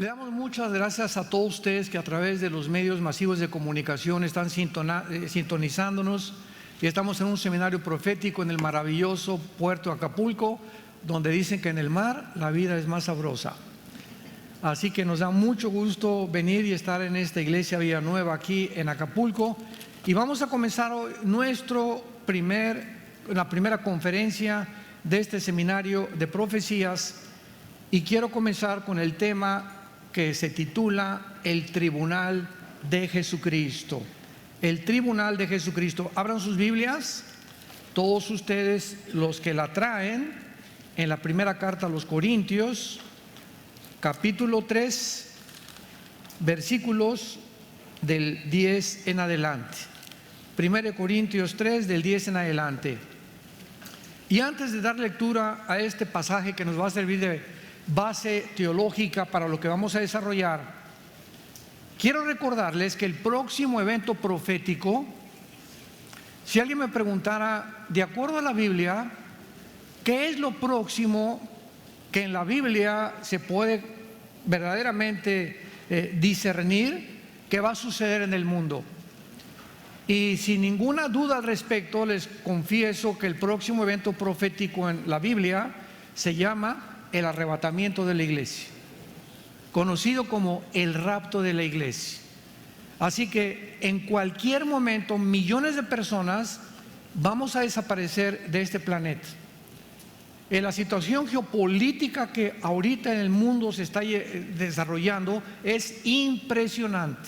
Le damos muchas gracias a todos ustedes que a través de los medios masivos de comunicación están sintonizándonos, y estamos en un seminario profético en el maravilloso puerto de Acapulco, donde dicen que en el mar la vida es más sabrosa. Así que nos da mucho gusto venir y estar en esta iglesia Villanueva aquí en Acapulco, y vamos a comenzar hoy la primera conferencia de este seminario de profecías, y quiero comenzar con el tema que se titula El Tribunal de Jesucristo. El Tribunal de Jesucristo. Abran sus Biblias, todos ustedes los que la traen, en la primera carta a los Corintios, capítulo 3, versículos del 10 en adelante. 1 Corintios 3, del 10 en adelante. Y antes de dar lectura a este pasaje que nos va a servir de base teológica para lo que vamos a desarrollar, quiero recordarles que el próximo evento profético, si alguien me preguntara, de acuerdo a la Biblia, ¿qué es lo próximo que en la Biblia se puede verdaderamente discernir que va a suceder en el mundo? Y sin ninguna duda al respecto, les confieso que el próximo evento profético en la Biblia se llama el arrebatamiento de la iglesia, conocido como el rapto de la iglesia. Así que en cualquier momento millones de personas vamos a desaparecer de este planeta. En la situación geopolítica que ahorita en el mundo se está desarrollando es impresionante.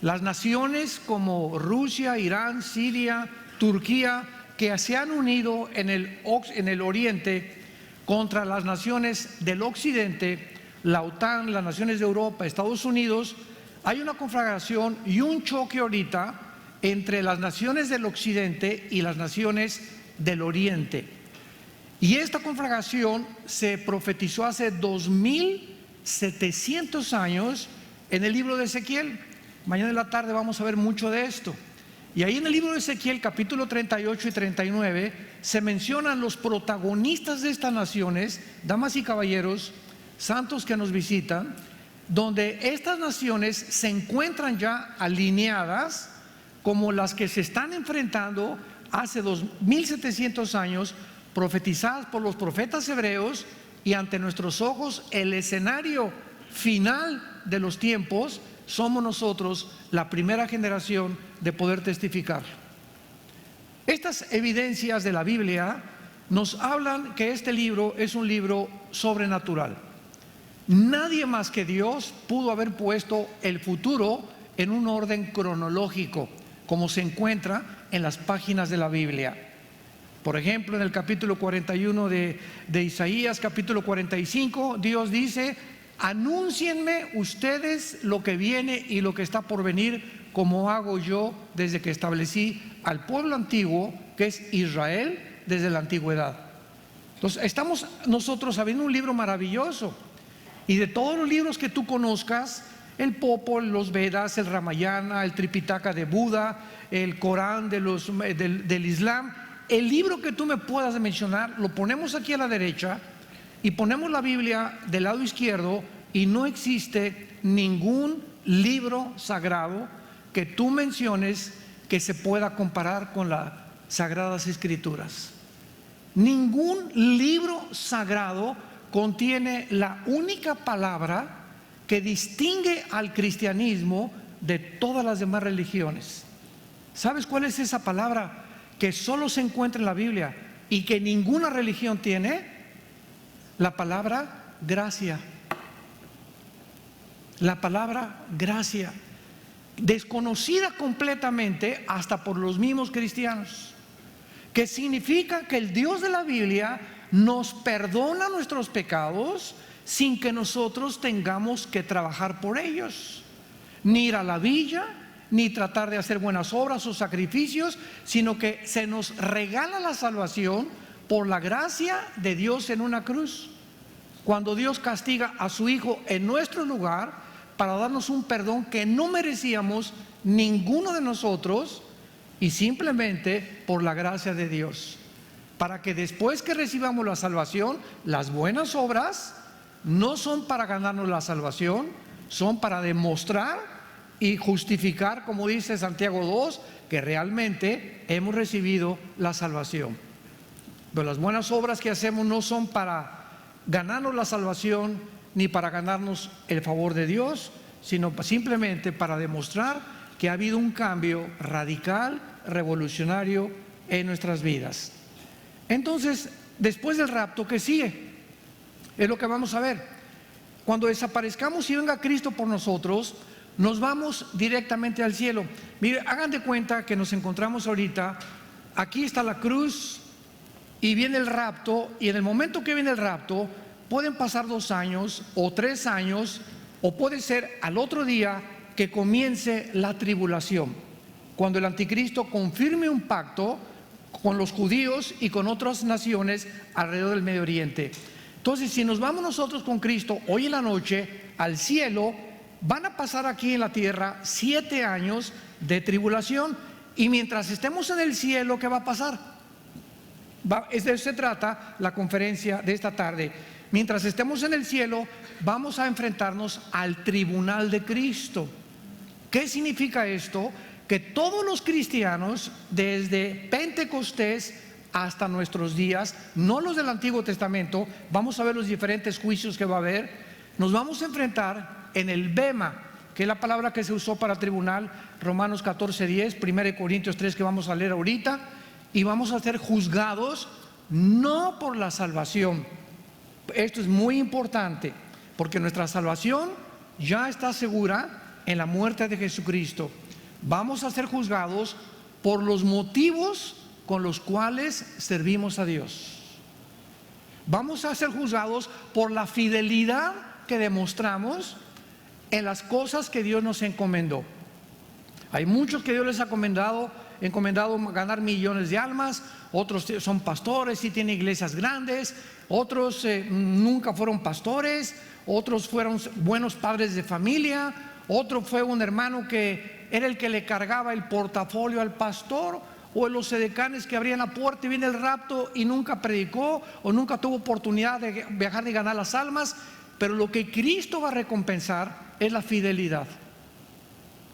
Las naciones como Rusia, Irán, Siria, Turquía, que se han unido en el oriente contra las naciones del occidente, la OTAN, las naciones de Europa, Estados Unidos. Hay una conflagración y un choque ahorita entre las naciones del occidente y las naciones del oriente. Y esta conflagración se profetizó hace 2700 años en el libro de Ezequiel. Mañana en la tarde vamos a ver mucho de esto. Y ahí en el libro de Ezequiel, capítulo 38 y 39, se mencionan los protagonistas de estas naciones, damas y caballeros, santos que nos visitan, donde estas naciones se encuentran ya alineadas como las que se están enfrentando hace 2700 años, profetizadas por los profetas hebreos, y ante nuestros ojos el escenario final de los tiempos. Somos nosotros la primera generación de poder testificar. Estas evidencias de la Biblia nos hablan que este libro es un libro sobrenatural. Nadie más que Dios pudo haber puesto el futuro en un orden cronológico, como se encuentra en las páginas de la Biblia. Por ejemplo, en el capítulo 41 de Isaías, capítulo 45, Dios dice: anúncienme ustedes lo que viene y lo que está por venir, como hago yo desde que establecí al pueblo antiguo, que es Israel, desde la antigüedad. Entonces, estamos nosotros abriendo un libro maravilloso, y de todos los libros que tú conozcas, el Popol, los Vedas, el Ramayana, el Tripitaka de Buda, el Corán del Islam, el libro que tú me puedas mencionar, lo ponemos aquí a la derecha y ponemos la Biblia del lado izquierdo, y no existe ningún libro sagrado que tú menciones que se pueda comparar con las Sagradas Escrituras. Ningún libro sagrado contiene la única palabra que distingue al cristianismo de todas las demás religiones. ¿Sabes cuál es esa palabra que solo se encuentra en la Biblia y que ninguna religión tiene? La palabra gracia. La palabra gracia, desconocida completamente hasta por los mismos cristianos, que significa que el Dios de la Biblia nos perdona nuestros pecados sin que nosotros tengamos que trabajar por ellos, ni ir a la villa, ni tratar de hacer buenas obras o sacrificios, sino que se nos regala la salvación por la gracia de Dios en una cruz, cuando Dios castiga a su Hijo en nuestro lugar para darnos un perdón que no merecíamos ninguno de nosotros, y simplemente por la gracia de Dios, para que después que recibamos la salvación, las buenas obras no son para ganarnos la salvación, son para demostrar y justificar, como dice Santiago 2, que realmente hemos recibido la salvación. Pero las buenas obras que hacemos no son para ganarnos la salvación ni para ganarnos el favor de Dios, sino simplemente para demostrar que ha habido un cambio radical, revolucionario en nuestras vidas. Entonces, después del rapto, ¿qué sigue? Es lo que vamos a ver. Cuando desaparezcamos y venga Cristo por nosotros, nos vamos directamente al cielo. Mire, hagan de cuenta que nos encontramos ahorita, aquí está la cruz y viene el rapto, y en el momento que viene el rapto, pueden pasar 2 años o 3 años, o puede ser al otro día que comience la tribulación, cuando el anticristo confirme un pacto con los judíos y con otras naciones alrededor del Medio Oriente. Entonces, si nos vamos nosotros con Cristo hoy en la noche al cielo, van a pasar aquí en la tierra 7 años de tribulación, y mientras estemos en el cielo, ¿qué va a pasar? De eso se trata la conferencia de esta tarde. Mientras estemos en el cielo, vamos a enfrentarnos al tribunal de Cristo. ¿Qué significa esto? Que todos los cristianos, desde Pentecostés hasta nuestros días, no los del Antiguo Testamento, vamos a ver los diferentes juicios que va a haber, nos vamos a enfrentar en el bema, que es la palabra que se usó para tribunal, Romanos 14:10, 1 Corintios 3 que vamos a leer ahorita, y vamos a ser juzgados no por la salvación. Esto es muy importante, porque nuestra salvación ya está segura en la muerte de Jesucristo. Vamos a ser juzgados por los motivos con los cuales servimos a Dios. Vamos a ser juzgados por la fidelidad que demostramos en las cosas que Dios nos encomendó. Hay muchos que Dios les ha encomendado ganar millones de almas, otros son pastores y tienen iglesias grandes, otros nunca fueron pastores, otros fueron buenos padres de familia, otro fue un hermano que era el que le cargaba el portafolio al pastor, o los edecanes que abrían la puerta y viene el rapto y nunca predicó o nunca tuvo oportunidad de viajar y ganar las almas. Pero lo que Cristo va a recompensar es la fidelidad.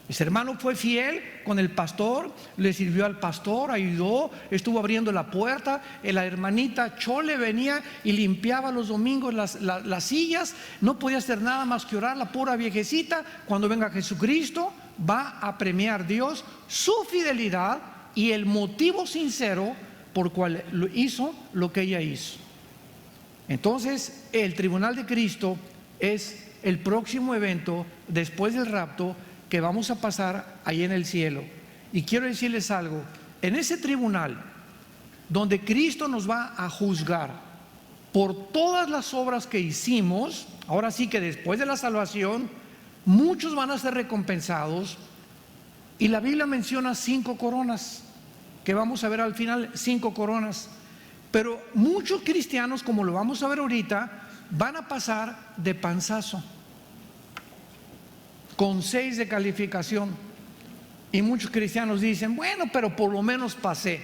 Ese hermano fue fiel con el pastor, le sirvió al pastor, ayudó, estuvo abriendo la puerta. La hermanita Chole venía y limpiaba los domingos las sillas, no podía hacer nada más que orar, la pura viejecita. Cuando venga Jesucristo, va a premiar Dios su fidelidad y el motivo sincero por cual hizo lo que ella hizo. Entonces, el tribunal de Cristo es el próximo evento después del rapto que vamos a pasar ahí en el cielo. Y quiero decirles algo: en ese tribunal donde Cristo nos va a juzgar por todas las obras que hicimos, ahora sí que después de la salvación, muchos van a ser recompensados, y la Biblia menciona 5 coronas, que vamos a ver al final, 5 coronas. Pero muchos cristianos, como lo vamos a ver ahorita, van a pasar de panzazo, con 6 de calificación. Y muchos cristianos dicen: bueno, pero por lo menos pasé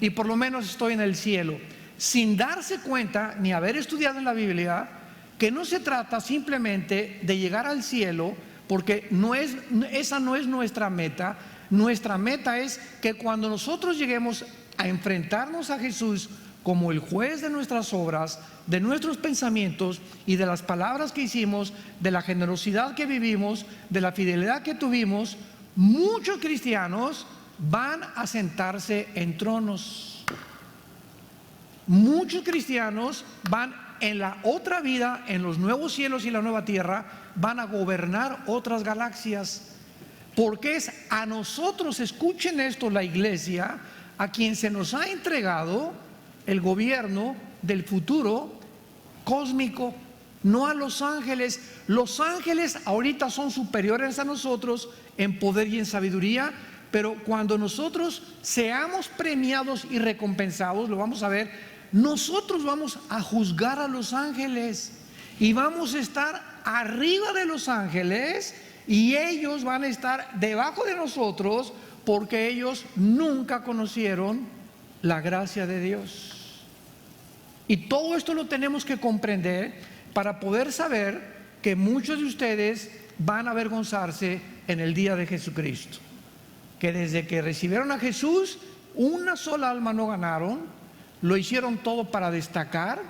y por lo menos estoy en el cielo, sin darse cuenta ni haber estudiado en la Biblia que no se trata simplemente de llegar al cielo, porque esa no es nuestra meta. Nuestra meta es que cuando nosotros lleguemos a enfrentarnos a Jesús como el juez de nuestras obras, de nuestros pensamientos y de las palabras que hicimos, de la generosidad que vivimos, de la fidelidad que tuvimos, muchos cristianos van a sentarse en tronos. Muchos cristianos van en la otra vida, en los nuevos cielos y la nueva tierra, van a gobernar otras galaxias. Porque es a nosotros, escuchen esto, la iglesia, a quien se nos ha entregado el gobierno del futuro cósmico, no a los ángeles. Los ángeles ahorita son superiores a nosotros en poder y en sabiduría, pero cuando nosotros seamos premiados y recompensados, lo vamos a ver, nosotros vamos a juzgar a los ángeles y vamos a estar arriba de los ángeles, y ellos van a estar debajo de nosotros, porque ellos nunca conocieron la gracia de Dios. Y todo esto lo tenemos que comprender, para poder saber que muchos de ustedes van a avergonzarse en el día de Jesucristo. Que desde que recibieron a Jesús, una sola alma no ganaron, lo hicieron todo para destacar,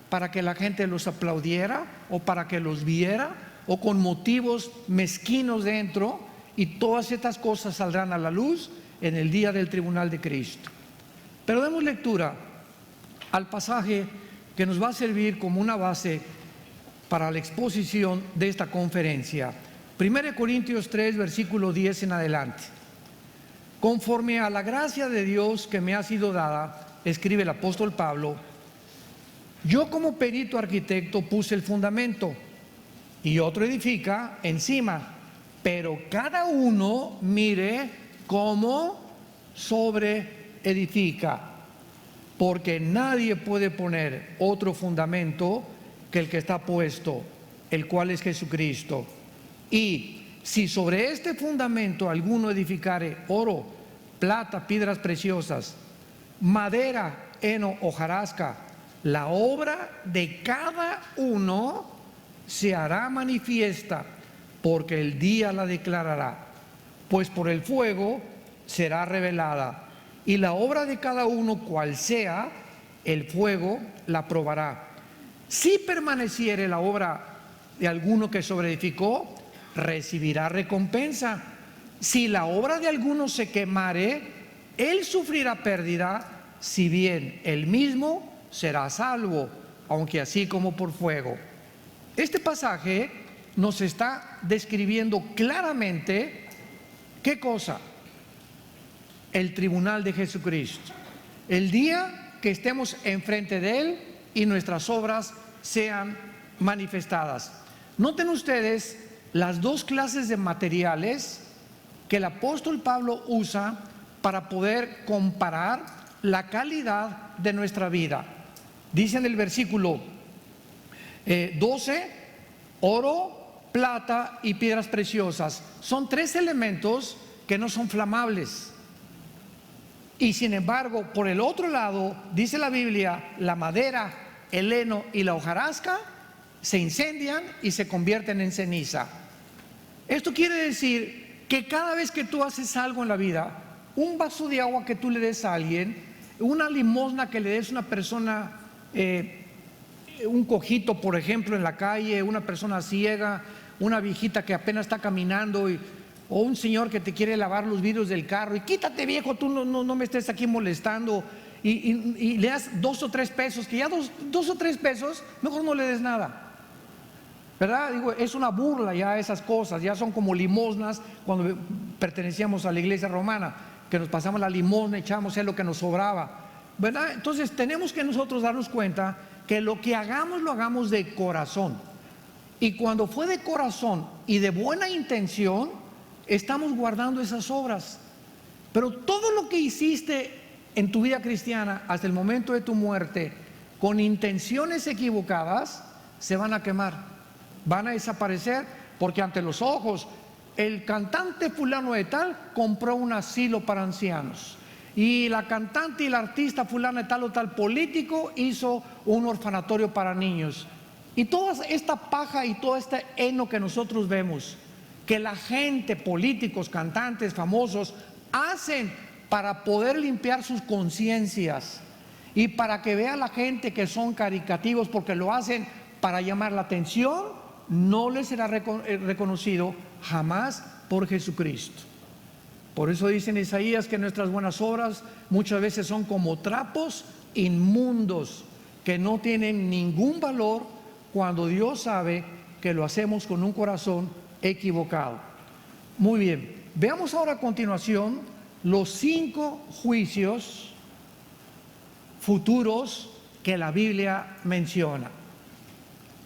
para que la gente los aplaudiera o para que los viera, o con motivos mezquinos dentro, y todas estas cosas saldrán a la luz en el día del tribunal de Cristo. Pero demos lectura al pasaje que nos va a servir como una base para la exposición de esta conferencia. 1 Corintios 3, versículo 10 en adelante. Conforme a la gracia de Dios que me ha sido dada, escribe el apóstol Pablo, yo como perito arquitecto puse el fundamento y otro edifica encima, pero cada uno mire cómo sobre edifica, porque nadie puede poner otro fundamento que el que está puesto, el cual es Jesucristo. Y si sobre este fundamento alguno edificare oro, plata, piedras preciosas, madera, heno, hojarasca, la obra de cada uno se hará manifiesta, porque el día la declarará, pues por el fuego será revelada, y la obra de cada uno, cual sea, el fuego la probará. Si permaneciere la obra de alguno que sobreedificó, recibirá recompensa. Si la obra de alguno se quemare, él sufrirá pérdida, si bien él mismo será salvo, aunque así como por fuego. Este pasaje nos está describiendo claramente ¿qué cosa? El tribunal de Jesucristo. El día que estemos enfrente de Él y nuestras obras sean manifestadas. Noten ustedes las dos clases de materiales que el apóstol Pablo usa para poder comparar la calidad de nuestra vida. Dice en el versículo 12, oro, plata y piedras preciosas. Son tres elementos que no son flamables. Y sin embargo, por el otro lado, dice la Biblia, la madera, el heno y la hojarasca se incendian y se convierten en ceniza. Esto quiere decir que cada vez que tú haces algo en la vida, un vaso de agua que tú le des a alguien, una limosna que le des a una persona, un cojito, por ejemplo, en la calle, una persona ciega, una viejita que apenas está caminando, o un señor que te quiere lavar los vidrios del carro, y quítate viejo, tú no me estés aquí molestando, y le das 2 o 3 pesos, que ya dos o tres pesos, mejor no le des nada. ¿Verdad? Digo, es una burla ya esas cosas, ya son como limosnas cuando pertenecíamos a la iglesia romana, que nos pasamos la limosna, echábamos lo que nos sobraba, ¿verdad? Entonces tenemos que nosotros darnos cuenta que lo que hagamos lo hagamos de corazón, y cuando fue de corazón y de buena intención, estamos guardando esas obras. Pero todo lo que hiciste en tu vida cristiana hasta el momento de tu muerte con intenciones equivocadas se van a quemar, van a desaparecer, porque ante los ojos el cantante fulano de tal compró un asilo para ancianos, y la cantante y la artista fulana de tal o tal político hizo un orfanatorio para niños. Y toda esta paja y todo este heno que nosotros vemos, que la gente, políticos, cantantes, famosos, hacen para poder limpiar sus conciencias y para que vea la gente que son caricativos, porque lo hacen para llamar la atención, no les será reconocido jamás por Jesucristo. Por eso dice en Isaías que nuestras buenas obras muchas veces son como trapos inmundos que no tienen ningún valor, cuando Dios sabe que lo hacemos con un corazón equivocado. Muy bien, veamos ahora a continuación los 5 juicios futuros que la Biblia menciona.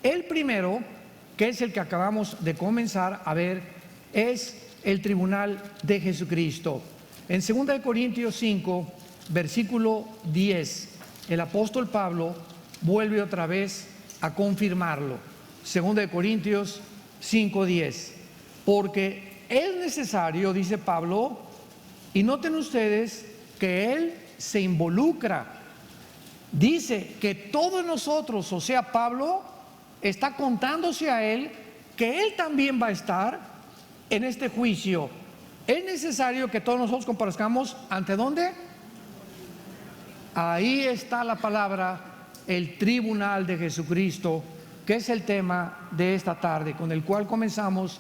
El primero, que es el que acabamos de comenzar a ver, es el tribunal de Jesucristo. En 2 Corintios 5, versículo 10, el apóstol Pablo vuelve otra vez a confirmarlo. 2 Corintios 5:10, porque es necesario, dice Pablo, y noten ustedes que él se involucra. Dice que todos nosotros, o sea Pablo, está contándose a él que él también va a estar en este juicio. Es necesario que todos nosotros comparezcamos ante ¿dónde? Ahí está la palabra, el tribunal de Jesucristo, que es el tema de esta tarde, con el cual comenzamos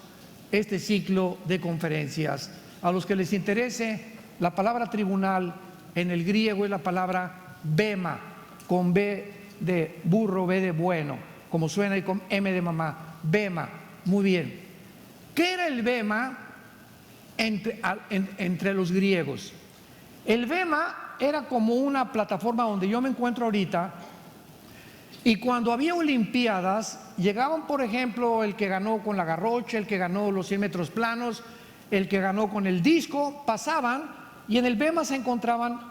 este ciclo de conferencias. A los que les interese, la palabra tribunal en el griego es la palabra bema, con B de burro, B de bueno, como suena, y con M de mamá, bema. Muy bien. ¿Qué era el bema entre los griegos? El bema era como una plataforma donde yo me encuentro ahorita, y cuando había olimpiadas, llegaban, por ejemplo, el que ganó con la garrocha, el que ganó los 100 metros planos, el que ganó con el disco, pasaban, y en el bema se encontraban,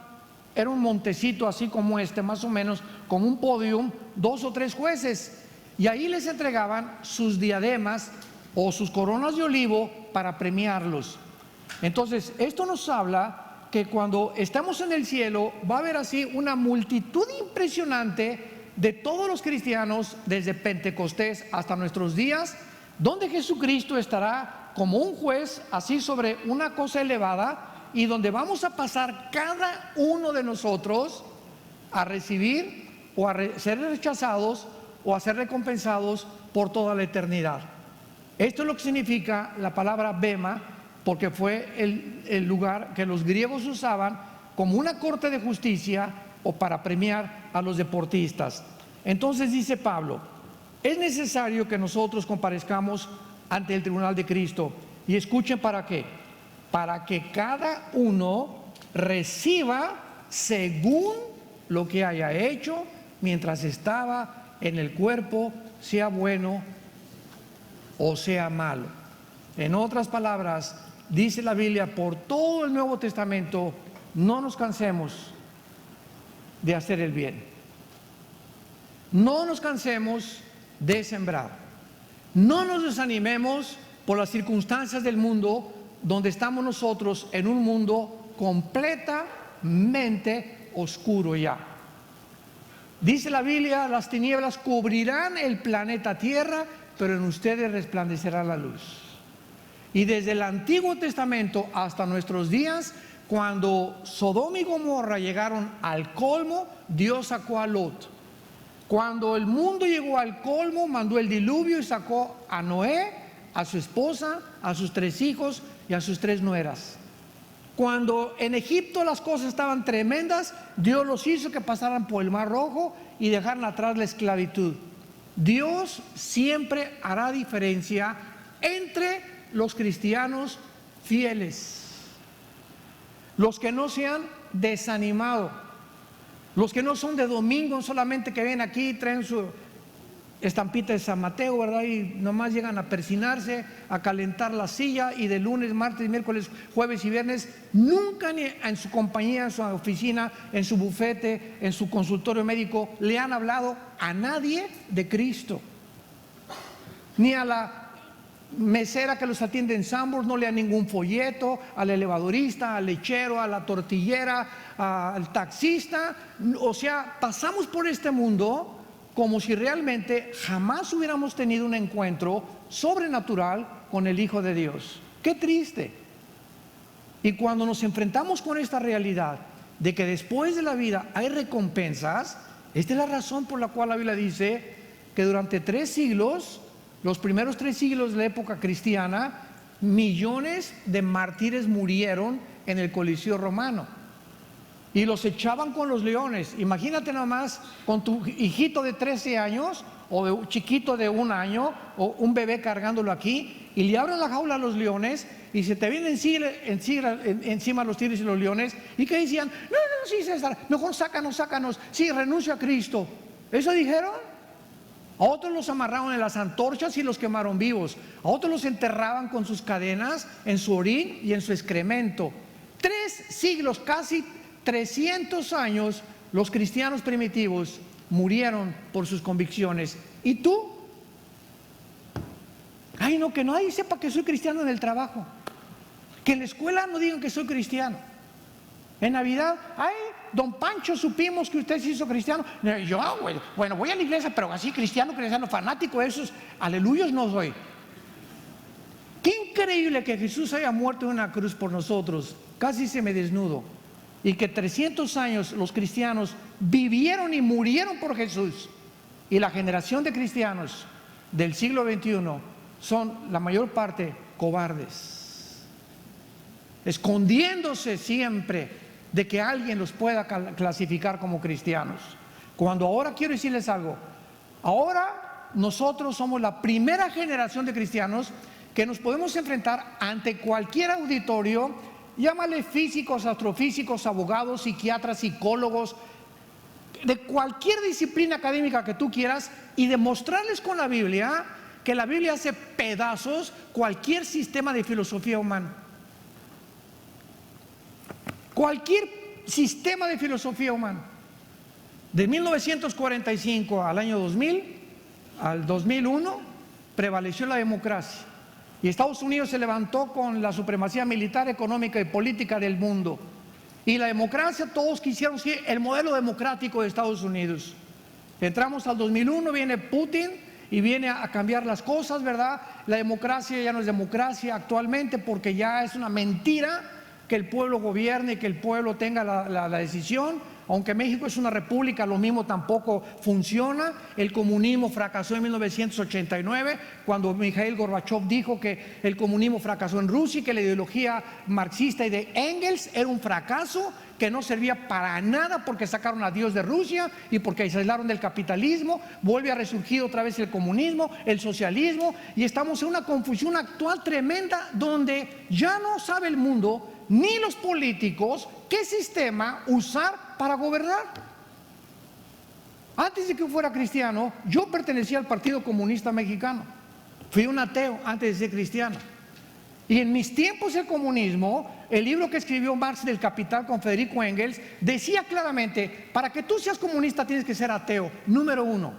era un montecito así como este, más o menos, con un podium, 2 o 3 jueces, y ahí les entregaban sus diademas o sus coronas de olivo para premiarlos. Entonces, esto nos habla que cuando estamos en el cielo va a haber así una multitud impresionante de todos los cristianos desde Pentecostés hasta nuestros días, donde Jesucristo estará como un juez así sobre una cosa elevada, y donde vamos a pasar cada uno de nosotros a recibir o a ser rechazados o a ser recompensados por toda la eternidad. Esto es lo que significa la palabra bema, porque fue el lugar que los griegos usaban como una corte de justicia o para premiar a los deportistas. Entonces dice Pablo, es necesario que nosotros comparezcamos ante el tribunal de Cristo. Y escuchen para qué. Para que cada uno reciba según lo que haya hecho mientras estaba en el cuerpo, sea bueno o sea malo. En otras palabras, dice la Biblia por todo el Nuevo Testamento, no nos cansemos de hacer el bien. No nos cansemos de sembrar. No nos desanimemos por las circunstancias del mundo, donde estamos nosotros en un mundo completamente oscuro ya. Dice la Biblia, las tinieblas cubrirán el planeta Tierra, pero en ustedes resplandecerá la luz. Y desde el Antiguo Testamento hasta nuestros días, cuando Sodoma y Gomorra llegaron al colmo, Dios sacó a Lot. Cuando el mundo llegó al colmo, mandó el diluvio y sacó a Noé, a su esposa, a sus 3 hijos y a sus 3 nueras. Cuando en Egipto las cosas estaban tremendas, Dios los hizo que pasaran por el Mar Rojo y dejaran atrás la esclavitud. Dios siempre hará diferencia entre los cristianos fieles, los que no se han desanimado, los que no son de domingo solamente, que ven aquí, traen su estampita de San Mateo, ¿verdad? Y nomás llegan a persinarse, a calentar la silla, y de lunes, martes, miércoles, jueves y viernes, nunca ni en su compañía, en su oficina, en su bufete, en su consultorio médico, le han hablado a nadie de Cristo. Ni a la mesera que los atiende en Sanborns, no le dan ningún folleto, al elevadorista, al lechero, a la tortillera, al taxista. O sea, pasamos por este mundo como si realmente jamás hubiéramos tenido un encuentro sobrenatural con el Hijo de Dios. ¡Qué triste! Y cuando nos enfrentamos con esta realidad de que después de la vida hay recompensas, esta es la razón por la cual la Biblia dice que durante 3 siglos, los primeros 3 siglos de la época cristiana, millones de mártires murieron en el Coliseo romano. Y los echaban con los leones. Imagínate nomás con tu hijito de 13 años o de un chiquito de 1 año o un bebé cargándolo aquí, y le abren la jaula a los leones y se te vienen encima los tigres y los leones. ¿Y qué decían? No, sí, César, mejor sácanos, sí, renuncio a Cristo. ¿Eso dijeron? A otros los amarraron en las antorchas y los quemaron vivos. A otros los enterraban con sus cadenas en su orín y en su excremento. 3 siglos, casi 300 años, los cristianos primitivos murieron por sus convicciones. ¿Y tú? Ay, no, que nadie sepa que soy cristiano en el trabajo. Que en la escuela no digan que soy cristiano. En Navidad, ay, don Pancho, supimos que usted se hizo cristiano. Yo, bueno, voy a la iglesia, pero así cristiano, fanático de esos aleluyos no soy. Qué increíble que Jesús haya muerto en una cruz por nosotros, casi se me desnudo, y que 300 años los cristianos vivieron y murieron por Jesús. Y la generación de cristianos del siglo XXI son la mayor parte cobardes, escondiéndose siempre de que alguien los pueda clasificar como cristianos. Cuando ahora quiero decirles algo, ahora nosotros somos la primera generación de cristianos que nos podemos enfrentar ante cualquier auditorio, llámale físicos, astrofísicos, abogados, psiquiatras, psicólogos, de cualquier disciplina académica que tú quieras, y demostrarles con la Biblia que la Biblia hace pedazos cualquier sistema de filosofía humana. Cualquier sistema de filosofía humana. De 1945 al año 2000, al 2001, prevaleció la democracia. Y Estados Unidos se levantó con la supremacía militar, económica y política del mundo. Y la democracia, todos quisieron ser el modelo democrático de Estados Unidos. Entramos al 2001, viene Putin y viene a cambiar las cosas, ¿verdad? La democracia ya no es democracia actualmente, porque ya es una mentira que el pueblo gobierne y que el pueblo tenga la decisión. Aunque México es una república, lo mismo tampoco funciona. El comunismo fracasó en 1989, cuando Mikhail Gorbachev dijo que el comunismo fracasó en Rusia y que la ideología marxista y de Engels era un fracaso, que no servía para nada porque sacaron a Dios de Rusia y porque se aislaron del capitalismo. Vuelve a resurgir otra vez el comunismo, el socialismo, y estamos en una confusión actual tremenda donde ya no sabe el mundo ni los políticos qué sistema usar para gobernar. Antes de que fuera cristiano, yo pertenecía al Partido Comunista Mexicano. Fui un ateo antes de ser cristiano. Y en mis tiempos el comunismo, el libro que escribió Marx del Capital con Federico Engels, decía claramente: para que tú seas comunista tienes que ser ateo, número 1.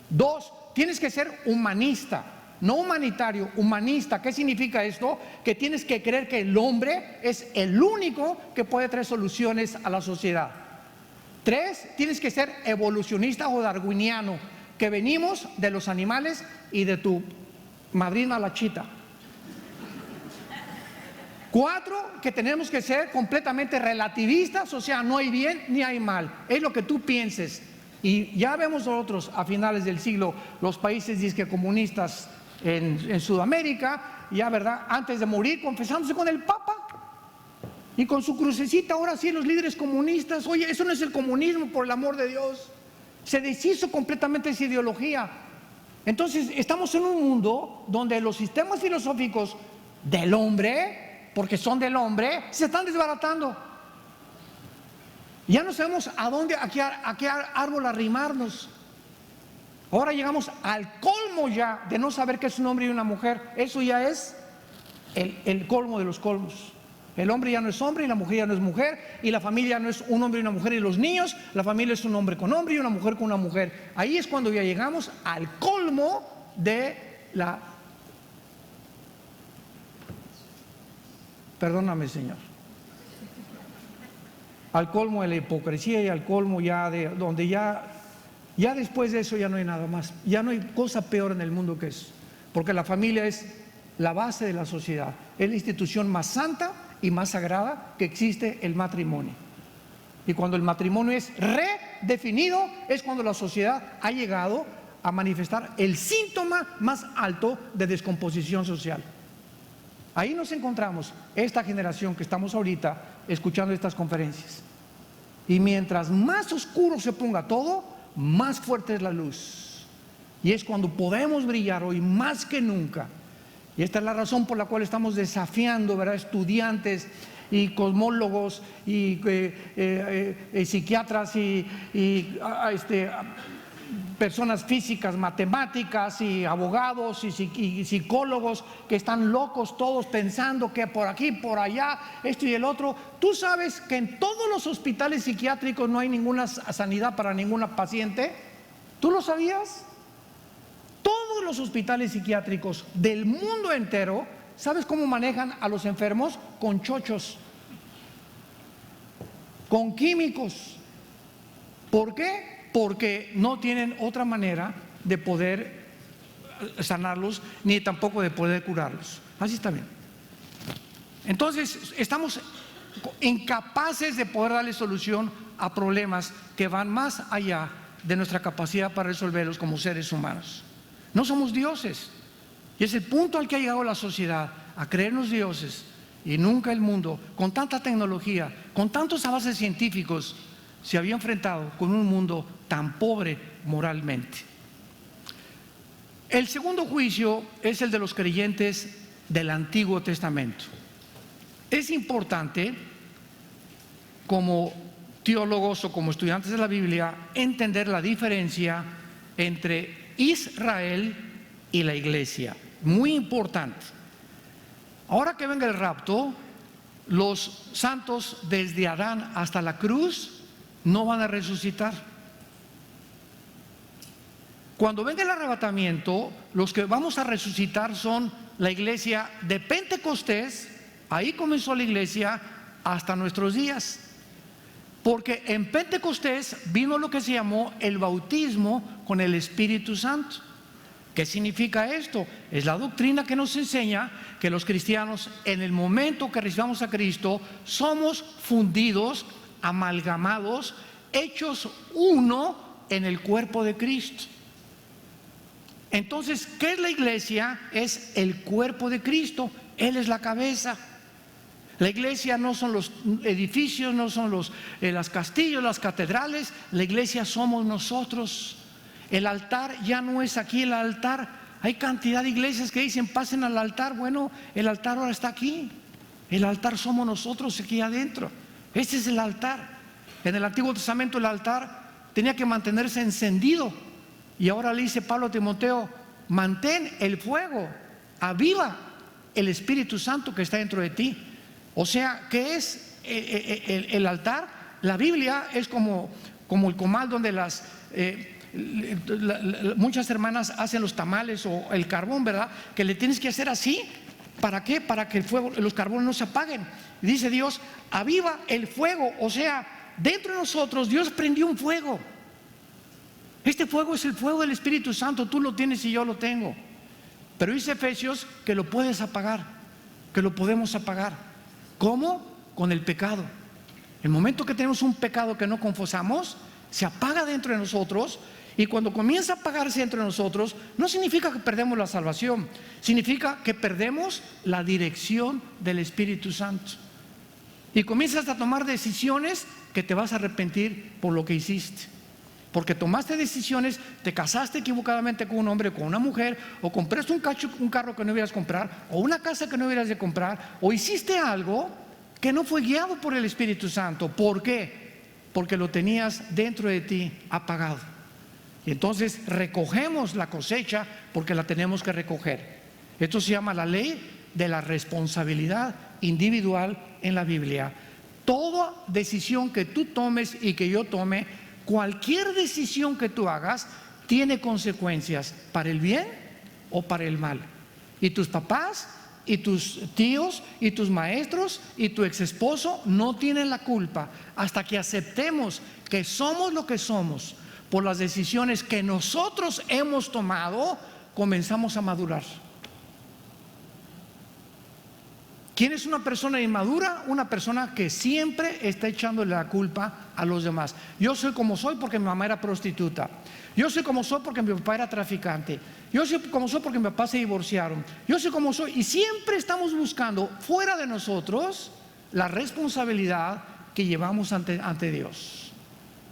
2, tienes que ser humanista. No humanitario, humanista. ¿Qué significa esto? Que tienes que creer que el hombre es el único que puede traer soluciones a la sociedad. 3, tienes que ser evolucionista o darwiniano, que venimos de los animales y de tu madrina la chita. 4, que tenemos que ser completamente relativistas, o sea, no hay bien ni hay mal, es lo que tú pienses. Y ya vemos nosotros a finales del siglo los países disque comunistas en Sudamérica, ya, ¿verdad?, antes de morir confesándose con el Papa y con su crucecita. Ahora sí, los líderes comunistas, oye, eso no es el comunismo, por el amor de Dios. Se deshizo completamente esa ideología. Entonces estamos en un mundo donde los sistemas filosóficos del hombre, porque son del hombre, se están desbaratando. Ya no sabemos a qué árbol arrimarnos. Ahora llegamos al colmo ya de no saber qué es un hombre y una mujer. Eso ya es el colmo de los colmos. El hombre ya no es hombre y la mujer ya no es mujer, y la familia no es un hombre y una mujer y los niños, la familia es un hombre con hombre y una mujer con una mujer. Ahí es cuando ya llegamos al colmo de la... Perdóname, Señor. Al colmo de la hipocresía y al colmo ya de donde ya después de eso ya no hay nada más. Ya no hay cosa peor en el mundo que eso. Porque la familia es la base de la sociedad. Es la institución más santa y más sagrada que existe, el matrimonio. Y cuando el matrimonio es redefinido, es cuando la sociedad ha llegado a manifestar el síntoma más alto de descomposición social. Ahí nos encontramos, esta generación que estamos ahorita escuchando estas conferencias. Y mientras más oscuro se ponga todo, más fuerte es la luz. Y es cuando podemos brillar hoy más que nunca. Y esta es la razón por la cual estamos desafiando, ¿verdad?, estudiantes y cosmólogos y psiquiatras y personas físicas, matemáticas y abogados y psicólogos que están locos todos pensando que por aquí, por allá, esto y el otro. Tú sabes que en todos los hospitales psiquiátricos no hay ninguna sanidad para ninguna paciente. ¿Tú lo sabías? Todos los hospitales psiquiátricos del mundo entero, ¿sabes cómo manejan a los enfermos? Con chochos. con químicos. ¿Por qué? Porque no tienen otra manera de poder sanarlos, ni tampoco de poder curarlos. Así está bien. Entonces, estamos incapaces de poder darle solución a problemas que van más allá de nuestra capacidad para resolverlos como seres humanos. No somos dioses. Y es el punto al que ha llegado la sociedad, a creernos dioses. Y nunca el mundo, con tanta tecnología, con tantos avances científicos, se había enfrentado con un mundo tan pobre moralmente. El segundo juicio es el de los creyentes del Antiguo Testamento. Es importante, como teólogos o como estudiantes de la Biblia, entender la diferencia entre Israel y la iglesia. Muy importante. Ahora que venga el rapto, los santos desde Adán hasta la cruz no van a resucitar. Cuando venga el arrebatamiento, los que vamos a resucitar son la iglesia de Pentecostés. Ahí comenzó la iglesia hasta nuestros días. Porque en Pentecostés vino lo que se llamó el bautismo con el Espíritu Santo. ¿Qué significa esto? Es la doctrina que nos enseña que los cristianos, en el momento que recibamos a Cristo, somos fundidos, amalgamados, hechos uno en el cuerpo de Cristo. Entonces, ¿qué es la iglesia? Es el cuerpo de Cristo. Él es la cabeza. La iglesia no son los edificios, no son los castillos, las catedrales. La iglesia somos nosotros. El altar ya no es aquí el altar. Hay cantidad de iglesias que dicen pasen al altar. Bueno, el altar ahora está aquí. El altar somos nosotros aquí adentro. Este es el altar. En el Antiguo Testamento el altar tenía que mantenerse encendido. Y ahora le dice Pablo a Timoteo: mantén el fuego, aviva el Espíritu Santo que está dentro de ti. O sea, ¿qué es el altar? La Biblia es como el comal donde muchas hermanas hacen los tamales o el carbón, ¿verdad? Que le tienes que hacer así. ¿Para qué? Para que el fuego, los carbones no se apaguen. Y dice Dios: aviva el fuego. O sea, dentro de nosotros Dios prendió un fuego. Este fuego es el fuego del Espíritu Santo. Tú lo tienes y yo lo tengo. Pero dice Efesios que lo puedes apagar, que lo podemos apagar. ¿Cómo? Con el pecado. El momento que tenemos un pecado que no confesamos, se apaga dentro de nosotros. Y cuando comienza a apagarse dentro de nosotros, no significa que perdemos la salvación, significa que perdemos la dirección del Espíritu Santo. Y comienzas a tomar decisiones que te vas a arrepentir por lo que hiciste. Porque tomaste decisiones, te casaste equivocadamente con un hombre o con una mujer, o compraste un carro que no debías comprar, o una casa que no debías de comprar, o hiciste algo que no fue guiado por el Espíritu Santo. ¿Por qué? Porque lo tenías dentro de ti apagado. Y entonces recogemos la cosecha porque la tenemos que recoger. Esto se llama la ley de la responsabilidad individual en la Biblia. Toda decisión que tú tomes y que yo tome, cualquier decisión que tú hagas, tiene consecuencias para el bien o para el mal. Y tus papás, y tus tíos, y tus maestros, y tu ex esposo no tienen la culpa hasta que aceptemos que somos lo que somos por las decisiones que nosotros hemos tomado. Comenzamos a madurar. ¿Quién es una persona inmadura? Una persona que siempre está echándole la culpa a los demás. Yo soy como soy porque mi mamá era prostituta. Yo soy como soy porque mi papá era traficante. Yo soy como soy porque mi papá se divorciaron. Yo soy como soy. Y siempre estamos buscando fuera de nosotros la responsabilidad que llevamos ante Dios.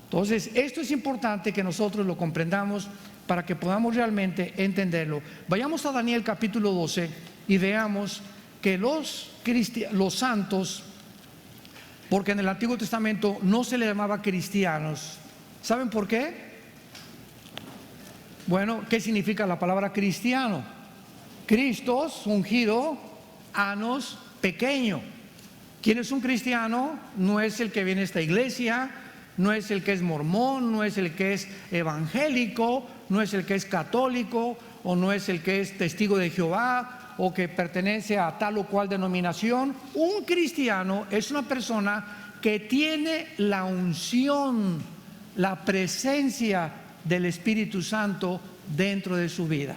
Entonces, esto es importante que nosotros lo comprendamos para que podamos realmente entenderlo. Vayamos a Daniel capítulo 12 y veamos que los santos, porque en el Antiguo Testamento no se le llamaba cristianos. ¿Saben por qué? Bueno, ¿qué significa la palabra cristiano? Cristos, ungido, anos, pequeño. ¿Quién es un cristiano? No es el que viene a esta iglesia, no es el que es mormón, no es el que es evangélico, no es el que es católico, o no es el que es testigo de Jehová, o que pertenece a tal o cual denominación. Un cristiano es una persona que tiene la unción, la presencia del Espíritu Santo dentro de su vida.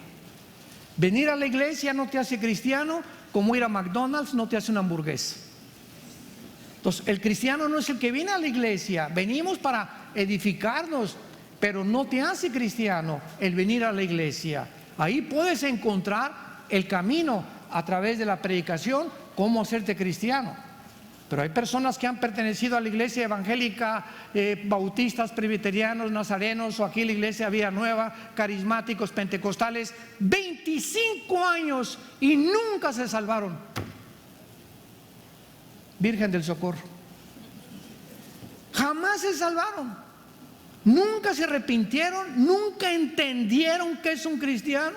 Venir a la iglesia no te hace cristiano, como ir a McDonald's no te hace una hamburguesa. Entonces, el cristiano no es el que viene a la iglesia. Venimos para edificarnos, pero no te hace cristiano el venir a la iglesia. Ahí puedes encontrar el camino a través de la predicación, cómo hacerte cristiano. Pero hay personas que han pertenecido a la iglesia evangélica, bautistas, presbiterianos, nazarenos, o aquí la iglesia Vida Nueva, carismáticos, pentecostales, 25 años y nunca se salvaron. Virgen del Socorro. Jamás se salvaron. Nunca se arrepintieron, nunca entendieron que es un cristiano.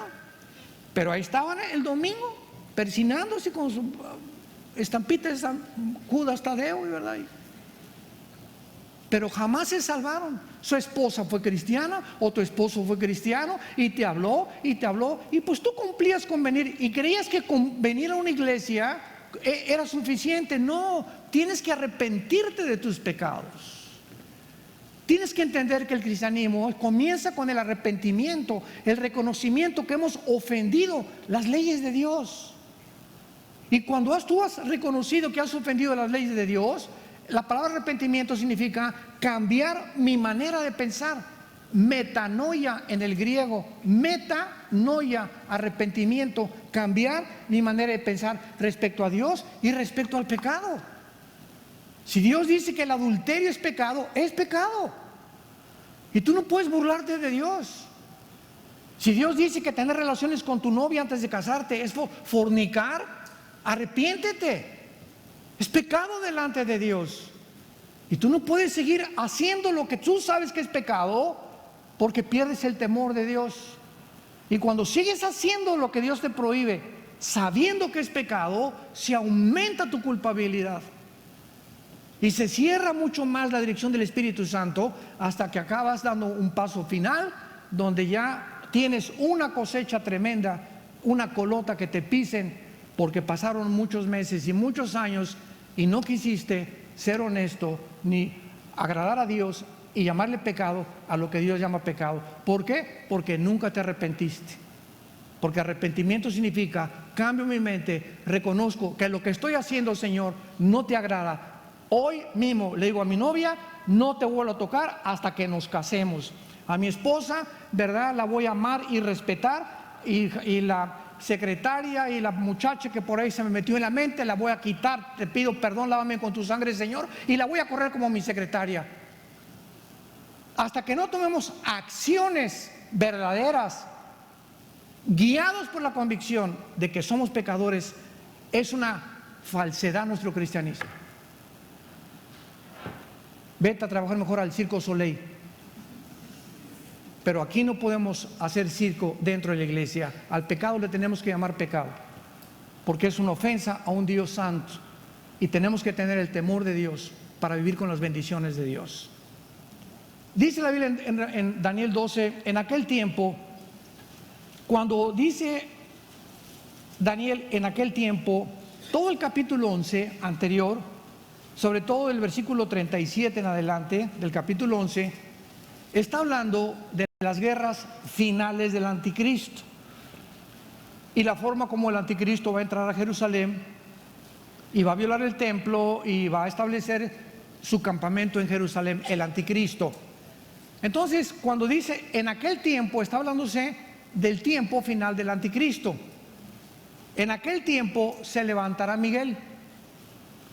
Pero ahí estaban el domingo, persinándose con su estampita de San Judas Tadeo, ¿verdad? Pero jamás se salvaron. Su esposa fue cristiana o tu esposo fue cristiano y te habló y pues tú cumplías con venir y creías que con venir a una iglesia era suficiente. No, tienes que arrepentirte de tus pecados. Tienes que entender que el cristianismo comienza con el arrepentimiento, el reconocimiento que hemos ofendido las leyes de Dios. Y cuando tú has reconocido que has ofendido las leyes de Dios, la palabra arrepentimiento significa cambiar mi manera de pensar. Metanoia en el griego, metanoia, arrepentimiento, cambiar mi manera de pensar respecto a Dios y respecto al pecado. Si Dios dice que el adulterio es pecado, es pecado. Y tú no puedes burlarte de Dios. Si Dios dice que tener relaciones con tu novia antes de casarte es fornicar, arrepiéntete. Es pecado delante de Dios. Y tú no puedes seguir haciendo lo que tú sabes que es pecado, porque pierdes el temor de Dios. Y cuando sigues haciendo lo que Dios te prohíbe, sabiendo que es pecado, se aumenta tu culpabilidad. Y se cierra mucho más la dirección del Espíritu Santo hasta que acabas dando un paso final, donde ya tienes una cosecha tremenda, una colota que te pisen, porque pasaron muchos meses y muchos años y no quisiste ser honesto ni agradar a Dios y llamarle pecado a lo que Dios llama pecado. ¿Por qué? Porque nunca te arrepentiste. Porque arrepentimiento significa cambio mi mente, reconozco que lo que estoy haciendo, Señor, no te agrada. Hoy mismo le digo a mi novia, no te vuelvo a tocar hasta que nos casemos. A mi esposa, ¿verdad? La voy a amar y respetar, y la secretaria y la muchacha que por ahí se me metió en la mente, la voy a quitar, te pido perdón, lávame con tu sangre, Señor, y la voy a correr como mi secretaria. Hasta que no tomemos acciones verdaderas, guiados por la convicción de que somos pecadores, es una falsedad nuestro cristianismo. Vete a trabajar mejor al Circo Soleil. Pero aquí no podemos hacer circo dentro de la iglesia. Al pecado le tenemos que llamar pecado, porque es una ofensa a un Dios santo, y tenemos que tener el temor de Dios para vivir con las bendiciones de Dios. Dice la Biblia en Daniel 12, en aquel tiempo, cuando dice Daniel en aquel tiempo, todo el capítulo 11 anterior, sobre todo el versículo 37 en adelante del capítulo 11, está hablando de las guerras finales del anticristo y la forma como el anticristo va a entrar a Jerusalén y va a violar el templo y va a establecer su campamento en Jerusalén, el anticristo. Entonces, cuando dice en aquel tiempo, está hablándose del tiempo final del anticristo. En aquel tiempo se levantará Miguel.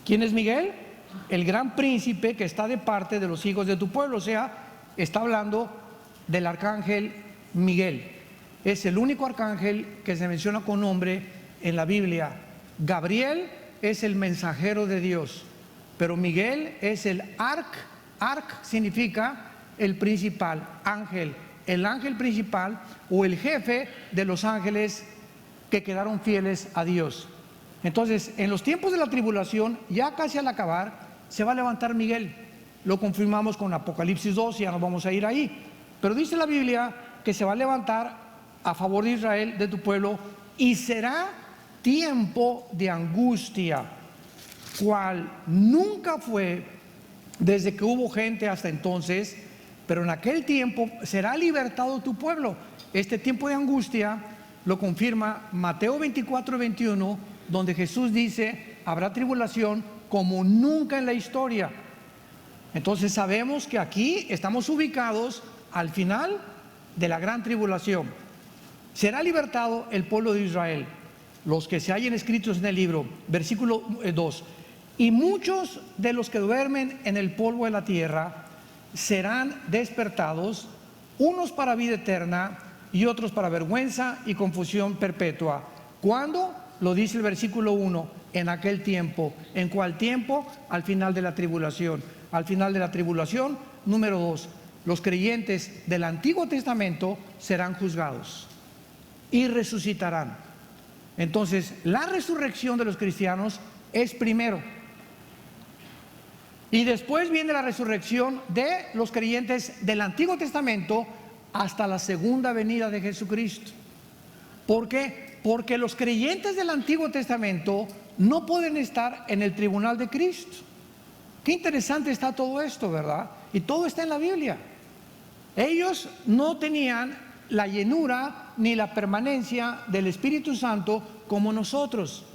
¿Quién es Miguel? El gran príncipe que está de parte de los hijos de tu pueblo. O sea, está hablando del arcángel Miguel. Es el único arcángel que se menciona con nombre en la Biblia. Gabriel es el mensajero de Dios, pero Miguel es el arc significa el principal, ángel, el ángel principal o el jefe de los ángeles que quedaron fieles a Dios. Entonces, en los tiempos de la tribulación, ya casi al acabar, se va a levantar Miguel. Lo confirmamos con Apocalipsis 2, ya no vamos a ir ahí. Pero dice la Biblia que se va a levantar a favor de Israel, de tu pueblo, y será tiempo de angustia, cual nunca fue desde que hubo gente hasta entonces, pero en aquel tiempo será libertado tu pueblo. Este tiempo de angustia lo confirma Mateo 24:21, donde Jesús dice: habrá tribulación como nunca en la historia. Entonces sabemos que aquí estamos ubicados al final de la gran tribulación. Será libertado el pueblo de Israel, los que se hallen escritos en el libro. Versículo 2: y muchos de los que duermen en el polvo de la tierra serán despertados, unos para vida eterna y otros para vergüenza y confusión perpetua. ¿Cuándo? Lo dice el versículo 1: en aquel tiempo. ¿En cuál tiempo? Al final de la tribulación. Al final de la tribulación. Número 2: los creyentes del Antiguo Testamento serán juzgados y resucitarán. Entonces, la resurrección de los cristianos es primero, y después viene la resurrección de los creyentes del Antiguo Testamento hasta la segunda venida de Jesucristo. ¿Por qué? Porque los creyentes del Antiguo Testamento no pueden estar en el tribunal de Cristo. Qué interesante está todo esto, ¿verdad? Y todo está en la Biblia. Ellos no tenían la llenura ni la permanencia del Espíritu Santo como nosotros.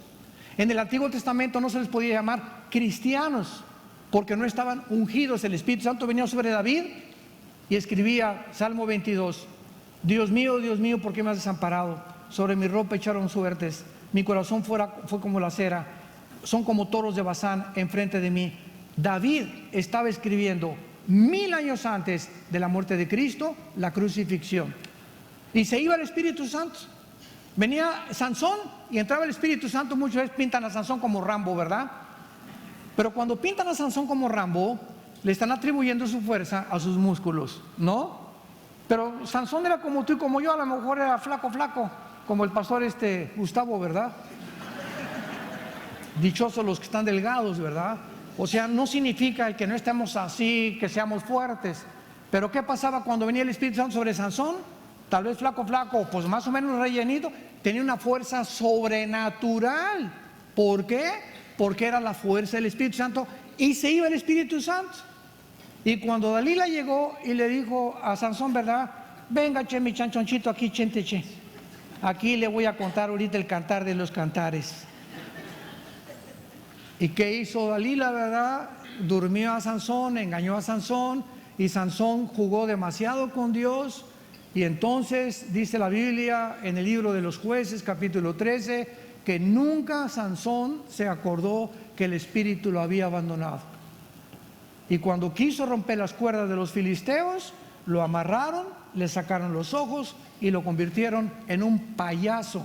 En el Antiguo Testamento no se les podía llamar cristianos, porque no estaban ungidos. El Espíritu Santo venía sobre David y escribía Salmo 22: Dios mío, ¿por qué me has desamparado? Sobre mi ropa echaron suertes, mi corazón fue como la cera, son como toros de Basán enfrente de mí. David estaba escribiendo 1000 años antes de la muerte de Cristo, la crucifixión. Y se iba el Espíritu Santo. Venía Sansón y entraba el Espíritu Santo. Muchas veces pintan a Sansón como Rambo, ¿verdad? Pero cuando pintan a Sansón como Rambo, le están atribuyendo su fuerza a sus músculos, ¿no? Pero Sansón era como tú y como yo, a lo mejor era flaco, como el pastor Gustavo, ¿verdad? Dichosos los que están delgados, ¿verdad? O sea, no significa que no estemos así, que seamos fuertes. Pero ¿qué pasaba cuando venía el Espíritu Santo sobre Sansón? Tal vez flaco, pues más o menos rellenito, tenía una fuerza sobrenatural. ¿Por qué? Porque era la fuerza del Espíritu Santo y se iba el Espíritu Santo. Y cuando Dalila llegó y le dijo a Sansón, ¿verdad? Venga, che, mi chanchonchito, aquí, chente, che. Aquí le voy a contar ahorita el cantar de los cantares. ¿Y qué hizo Dalila, verdad? Durmió a Sansón, engañó a Sansón, y Sansón jugó demasiado con Dios. Y entonces dice la Biblia en el libro de los Jueces, capítulo 13, que nunca Sansón se acordó que el espíritu lo había abandonado. Y cuando quiso romper las cuerdas de los filisteos, lo amarraron, le sacaron los ojos y lo convirtieron en un payaso.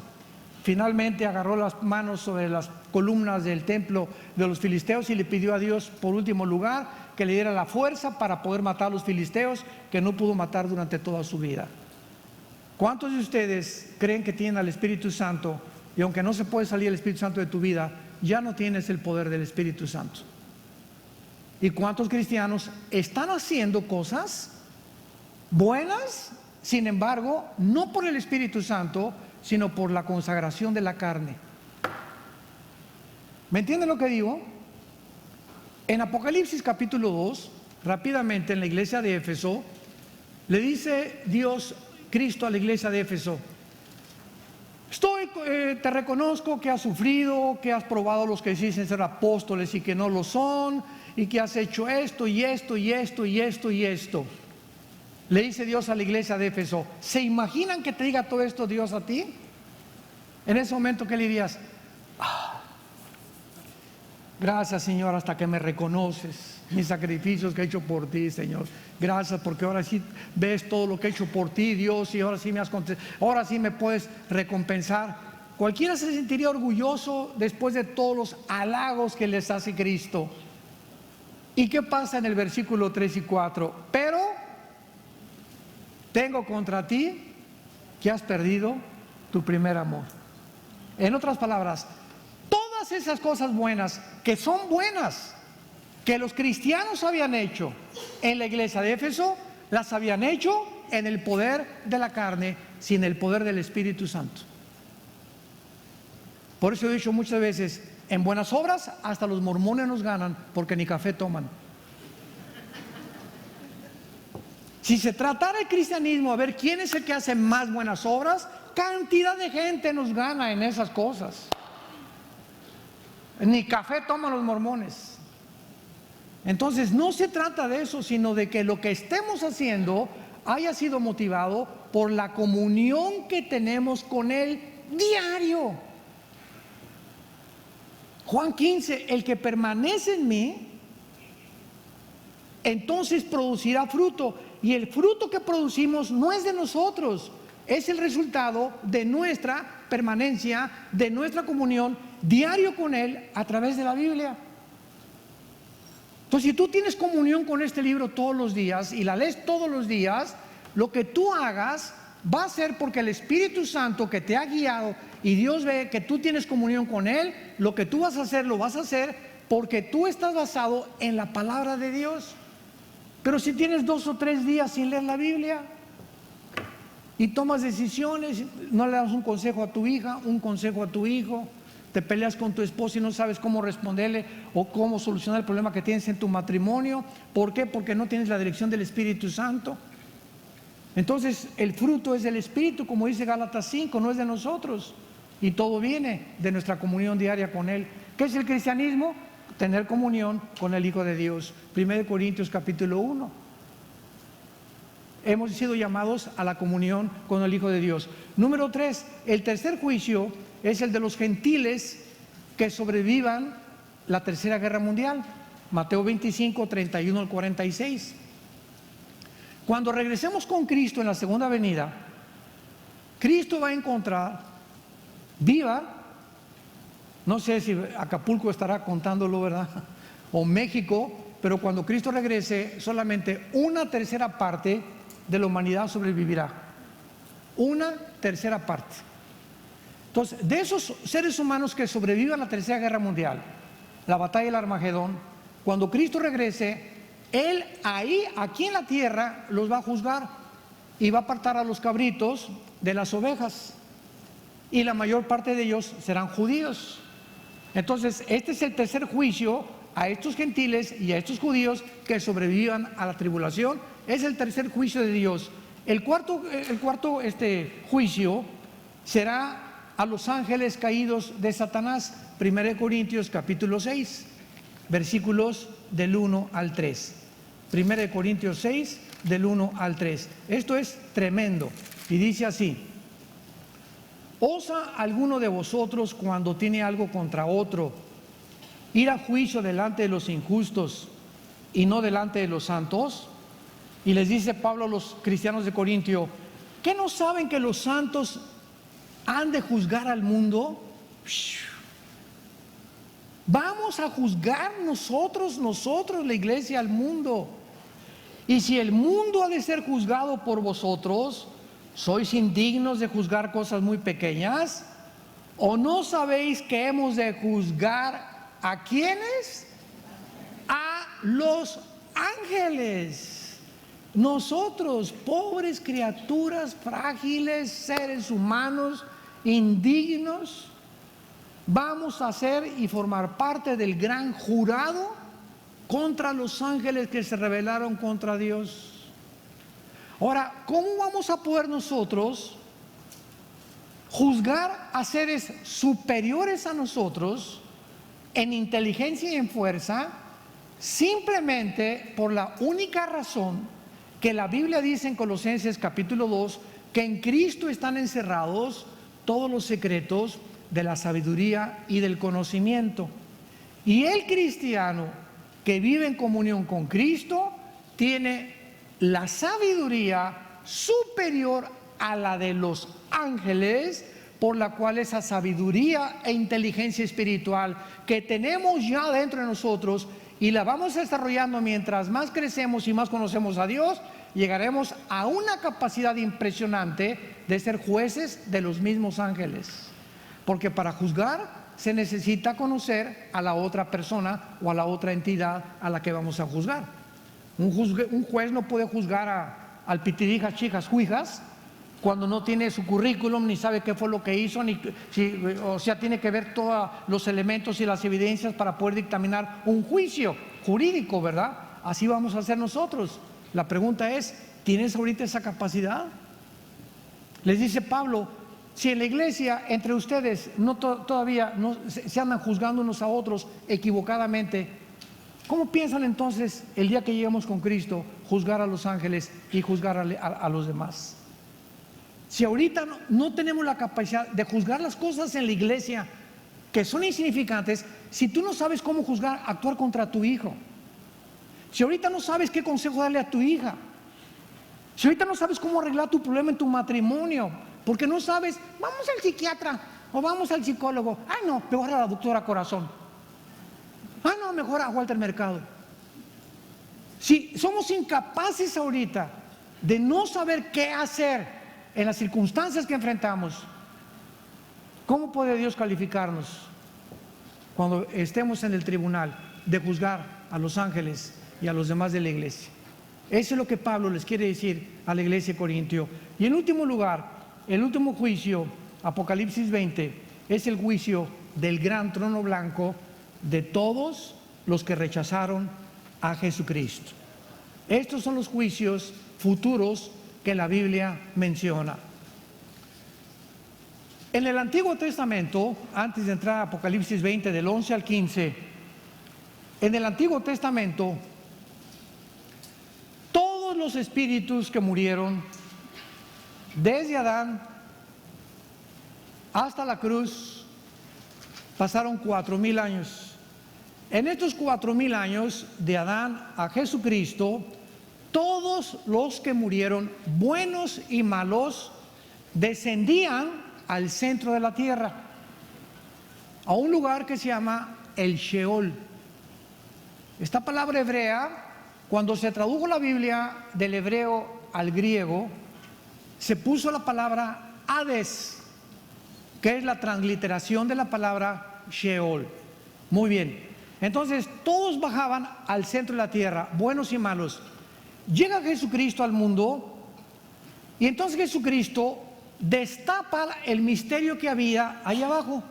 Finalmente agarró las manos sobre las columnas del templo de los filisteos y le pidió a Dios, por último lugar, que le diera la fuerza para poder matar a los filisteos, que no pudo matar durante toda su vida. ¿Cuántos de ustedes creen que tienen al Espíritu Santo y aunque no se puede salir el Espíritu Santo de tu vida, ya no tienes el poder del Espíritu Santo? ¿Y cuántos cristianos están haciendo cosas buenas, sin embargo, no por el Espíritu Santo, sino por la consagración de la carne? ¿Me entienden lo que digo? En Apocalipsis capítulo 2, rápidamente, en la iglesia de Éfeso, le dice Dios, Cristo, a la iglesia de Éfeso: te reconozco que has sufrido, que has probado a los que dicen ser apóstoles y que no lo son, y que has hecho esto y esto y esto y esto y esto. Le dice Dios a la iglesia de Éfeso. ¿Se imaginan que te diga todo esto Dios a ti? En ese momento, ¿qué le dirías? Gracias, Señor, hasta que me reconoces mis sacrificios que he hecho por ti, Señor. Gracias porque ahora sí ves todo lo que he hecho por ti, Dios, y ahora sí ahora sí me puedes recompensar. Cualquiera se sentiría orgulloso después de todos los halagos que les hace Cristo. ¿Y qué pasa en el versículo 3 y 4? Pero tengo contra ti que has perdido tu primer amor. En otras palabras, todas esas cosas buenas, que son buenas, que los cristianos habían hecho en la iglesia de Éfeso, las habían hecho en el poder de la carne, sin el poder del Espíritu Santo. Por eso he dicho muchas veces, en buenas obras hasta los mormones nos ganan porque ni café toman. Si se tratara el cristianismo, a ver quién es el que hace más buenas obras, cantidad de gente nos gana en esas cosas. Ni café toman los mormones. Entonces no se trata de eso, sino de que lo que estemos haciendo haya sido motivado por la comunión que tenemos con Él diario. Juan 15, el que permanece en mí, entonces producirá fruto. Y el fruto que producimos no es de nosotros, es el resultado de nuestra permanencia, de nuestra comunión diario con Él a través de la Biblia. Entonces, si tú tienes comunión con este libro todos los días y la lees todos los días, lo que tú hagas va a ser porque el Espíritu Santo que te ha guiado y Dios ve que tú tienes comunión con Él, lo que tú vas a hacer, lo vas a hacer porque tú estás basado en la palabra de Dios. Pero si tienes 2 o 3 días sin leer la Biblia y tomas decisiones, no le das un consejo a tu hija, un consejo a tu hijo, te peleas con tu esposo y no sabes cómo responderle o cómo solucionar el problema que tienes en tu matrimonio. ¿Por qué? Porque no tienes la dirección del Espíritu Santo. Entonces el fruto es del Espíritu, como dice Gálatas 5, no es de nosotros, y todo viene de nuestra comunión diaria con Él. ¿Qué es el cristianismo? Tener comunión con el Hijo de Dios. 1 Corintios capítulo 1. Hemos sido llamados a la comunión con el Hijo de Dios. Número 3, el tercer juicio es el de los gentiles que sobrevivan la tercera guerra mundial. Mateo 25, 31 al 46. Cuando regresemos con Cristo en la segunda venida, Cristo va a encontrar viva, no sé si Acapulco estará contándolo, ¿verdad? O México, pero cuando Cristo regrese, solamente 1/3 parte de la humanidad sobrevivirá. 1/3 parte. Entonces, de esos seres humanos que sobrevivan la tercera guerra mundial, la batalla del Armagedón, cuando Cristo regrese, Él ahí, aquí en la tierra, los va a juzgar y va a apartar a los cabritos de las ovejas. Y la mayor parte de ellos serán judíos. Entonces, este es el tercer juicio a estos gentiles y a estos judíos que sobrevivan a la tribulación. Es el tercer juicio de Dios. El cuarto juicio será a los ángeles caídos de Satanás. 1 Corintios capítulo 6, versículos del 1 al 3. 1 Corintios 6, del 1 al 3. Esto es tremendo. Y dice así: ¿osa alguno de vosotros, cuando tiene algo contra otro, ir a juicio delante de los injustos y no delante de los santos? Y les dice Pablo a los cristianos de Corintio: ¿qué no saben que los santos han de juzgar al mundo? Vamos a juzgar nosotros, la iglesia, al mundo. Y si el mundo ha de ser juzgado por vosotros, ¿sois indignos de juzgar cosas muy pequeñas? ¿O no sabéis que hemos de juzgar a quiénes? A los ángeles. Nosotros, pobres criaturas, frágiles, seres humanos, indignos, vamos a ser y formar parte del gran jurado contra los ángeles que se rebelaron contra Dios. Ahora, ¿cómo vamos a poder nosotros juzgar a seres superiores a nosotros en inteligencia y en fuerza, simplemente por la única razón que la Biblia dice en Colosenses capítulo 2, que en Cristo están encerrados todos los secretos de la sabiduría y del conocimiento? Y el cristiano que vive en comunión con Cristo tiene la sabiduría superior a la de los ángeles, por la cual esa sabiduría e inteligencia espiritual que tenemos ya dentro de nosotros y la vamos desarrollando mientras más crecemos y más conocemos a Dios, llegaremos a una capacidad impresionante de ser jueces de los mismos ángeles. Porque para juzgar se necesita conocer a la otra persona o a la otra entidad a la que vamos a juzgar. Un juez no puede juzgar al pitirijas, chijas, juijas, cuando no tiene su currículum, ni sabe qué fue lo que hizo, o sea, tiene que ver todos los elementos y las evidencias para poder dictaminar un juicio jurídico, ¿verdad? Así vamos a hacer nosotros. La pregunta es, ¿tienes ahorita esa capacidad? Les dice Pablo, si en la iglesia entre ustedes todavía no, se andan juzgando unos a otros equivocadamente, ¿cómo piensan entonces el día que lleguemos con Cristo juzgar a los ángeles y juzgar a los demás? Si ahorita no tenemos la capacidad de juzgar las cosas en la iglesia que son insignificantes, si tú no sabes cómo juzgar, actuar contra tu hijo, si ahorita no sabes qué consejo darle a tu hija, si ahorita no sabes cómo arreglar tu problema en tu matrimonio, porque no sabes, vamos al psiquiatra o vamos al psicólogo, ay no, mejor a la doctora Corazón, ay no, mejor a Walter Mercado. Si somos incapaces ahorita de no saber qué hacer en las circunstancias que enfrentamos, ¿cómo puede Dios calificarnos cuando estemos en el tribunal de juzgar a los ángeles y a los demás de la iglesia? Eso es lo que Pablo les quiere decir a la iglesia de Corintio. Y en último lugar, el último juicio, Apocalipsis 20, es el juicio del gran trono blanco de todos los que rechazaron a Jesucristo. Estos son los juicios futuros que la Biblia menciona. En el Antiguo Testamento, antes de entrar a Apocalipsis 20 del 11 al 15, en el Antiguo Testamento todos los espíritus que murieron desde Adán hasta la cruz pasaron 4,000 años. En estos 4,000 años de Adán a Jesucristo, todos los que murieron, buenos y malos, descendían al centro de la tierra, a un lugar que se llama el Sheol. Esta palabra hebrea, cuando se tradujo la Biblia del hebreo al griego, se puso la palabra Hades, que es la transliteración de la palabra Sheol. Muy bien, entonces todos bajaban al centro de la tierra, buenos y malos. Llega Jesucristo al mundo y entonces Jesucristo destapa el misterio que había ahí abajo.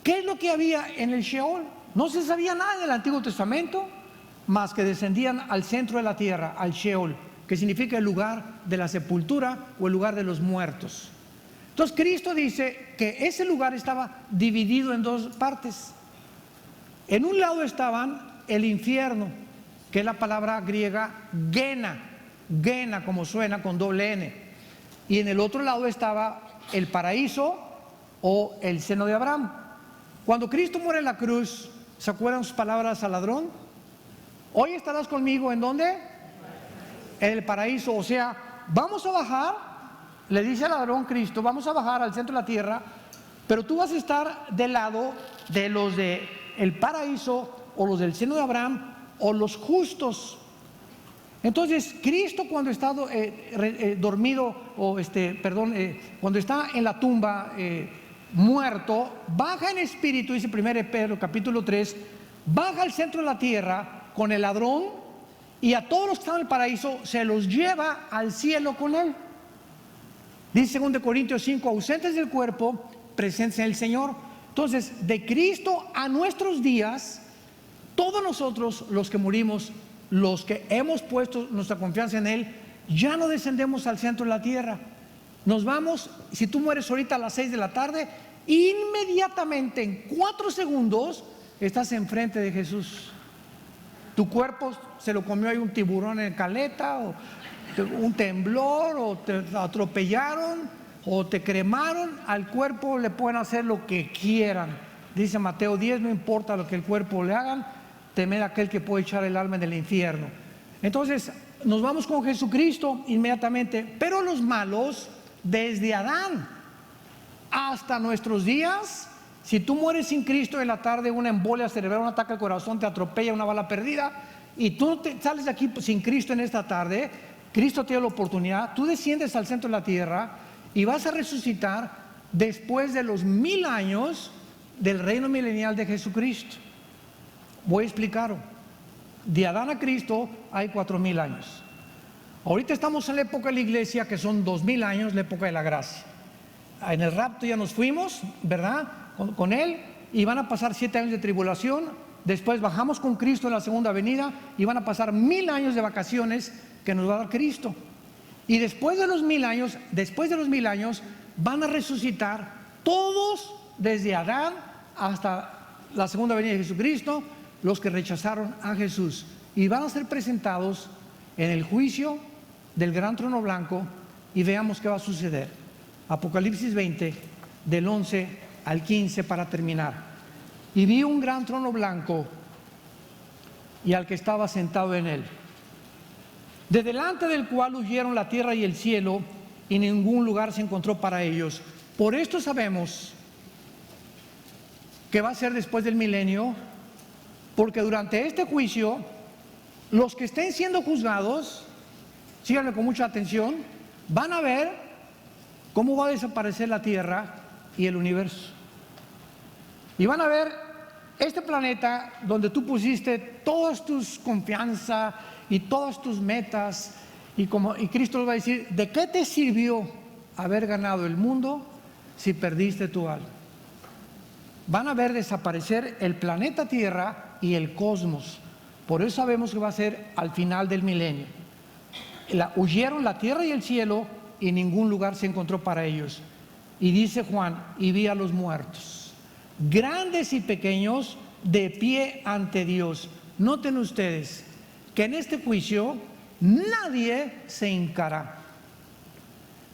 ¿Qué es lo que había en el Sheol? No se sabía nada del Antiguo Testamento, más que descendían al centro de la tierra, al Sheol, que significa el lugar de la sepultura o el lugar de los muertos. Entonces Cristo dice que ese lugar estaba dividido en dos partes. En un lado estaban el infierno, que es la palabra griega Gena, como suena con doble N. Y en el otro lado estaba el paraíso o el seno de Abraham. Cuando Cristo muere en la cruz, ¿se acuerdan sus palabras al ladrón? Hoy estarás conmigo, ¿en dónde? En el paraíso. O sea, vamos a bajar, le dice al ladrón Cristo, vamos a bajar al centro de la tierra, pero tú vas a estar del lado de los del paraíso o los del seno de Abraham o los justos. Entonces Cristo, cuando está dormido cuando está en la tumba muerto, baja en espíritu, dice 1 Pedro capítulo 3, baja al centro de la tierra con el ladrón y a todos los que están en el paraíso se los lleva al cielo con él. Dice 2 Corintios 5, ausentes del cuerpo, presentes en el Señor. Entonces, de Cristo a nuestros días, todos nosotros los que morimos, los que hemos puesto nuestra confianza en Él, ya no descendemos al centro de la tierra. Nos vamos, si tú mueres ahorita a las 6 de la tarde, inmediatamente en 4 segundos estás enfrente de Jesús. Tu cuerpo se lo comió ahí un tiburón en Caleta, o un temblor, o te atropellaron, o te cremaron. Al cuerpo le pueden hacer lo que quieran. Dice Mateo 10, no importa lo que el cuerpo le hagan, temer a aquel que puede echar el alma en el infierno. Entonces nos vamos con Jesucristo inmediatamente. Pero los malos, desde Adán hasta nuestros días, si tú mueres sin Cristo en la tarde, una embolia cerebral, un ataque al corazón, te atropella, una bala perdida, y tú sales de aquí sin Cristo en esta tarde, Cristo te da la oportunidad, tú desciendes al centro de la tierra y vas a resucitar después de los 1000 años del reino milenial de Jesucristo. Voy a explicarlo. De Adán a Cristo hay 4000 años. Ahorita estamos en la época de la iglesia, que son 2000 años, la época de la gracia. En el rapto ya nos fuimos, ¿verdad? Con Él, y van a pasar 7 años de tribulación. Después bajamos con Cristo en la segunda venida y van a pasar 1000 años de vacaciones que nos va a dar Cristo. Y después de los 1000 años, van a resucitar todos, desde Adán hasta la segunda venida de Jesucristo, los que rechazaron a Jesús. Y van a ser presentados en el juicio del gran trono blanco, y veamos qué va a suceder. Apocalipsis 20, del 11 al 15, para terminar. Y vi un gran trono blanco y al que estaba sentado en él, de delante del cual huyeron la tierra y el cielo, y ningún lugar se encontró para ellos. Por esto sabemos que va a ser después del milenio, porque durante este juicio, los que estén siendo juzgados, síganme con mucha atención, van a ver cómo va a desaparecer la tierra y el universo. Y van a ver este planeta donde tú pusiste todas tus confianza y todas tus metas, y Cristo les va a decir: ¿de qué te sirvió haber ganado el mundo si perdiste tu alma? Van a ver desaparecer el planeta Tierra y el cosmos. Por eso sabemos que va a ser al final del milenio. Huyeron la tierra y el cielo, y ningún lugar se encontró para ellos. Y dice Juan: y vi a los muertos, grandes y pequeños, de pie ante Dios. Noten ustedes que en este juicio nadie se hincará,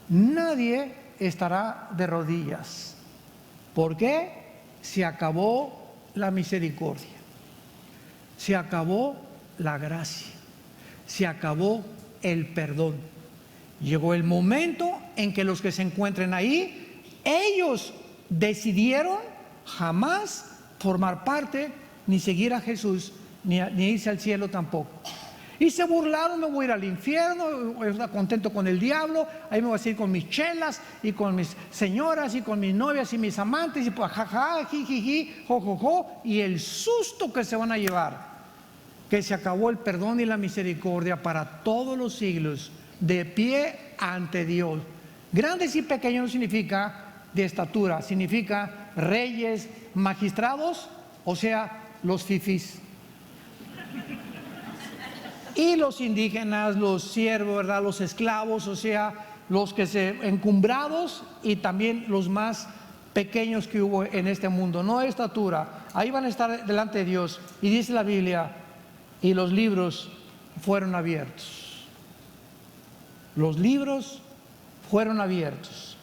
nadie estará de rodillas. ¿Por qué? Se acabó la misericordia, se acabó la gracia, se acabó el perdón. Llegó el momento en que los que se encuentren ahí, ellos decidieron jamás formar parte, ni seguir a Jesús, ni irse al cielo tampoco. Y se burlaron: me voy a ir al infierno, estoy contento con el diablo, ahí me voy a ir con mis chelas y con mis señoras y con mis novias y mis amantes, y pues jaja, jijiji, jojojo, y el susto que se van a llevar, que se acabó el perdón y la misericordia para todos los siglos, de pie ante Dios. Grandes y pequeños no significa de estatura, significa reyes, magistrados, o sea, los fifís, y los indígenas, los siervos, ¿verdad?, los esclavos, o sea, los que se encumbrados, y también los más pequeños que hubo en este mundo, no de estatura. Ahí van a estar delante de Dios. Y dice la Biblia: y los libros fueron abiertos. Los libros fueron abiertos.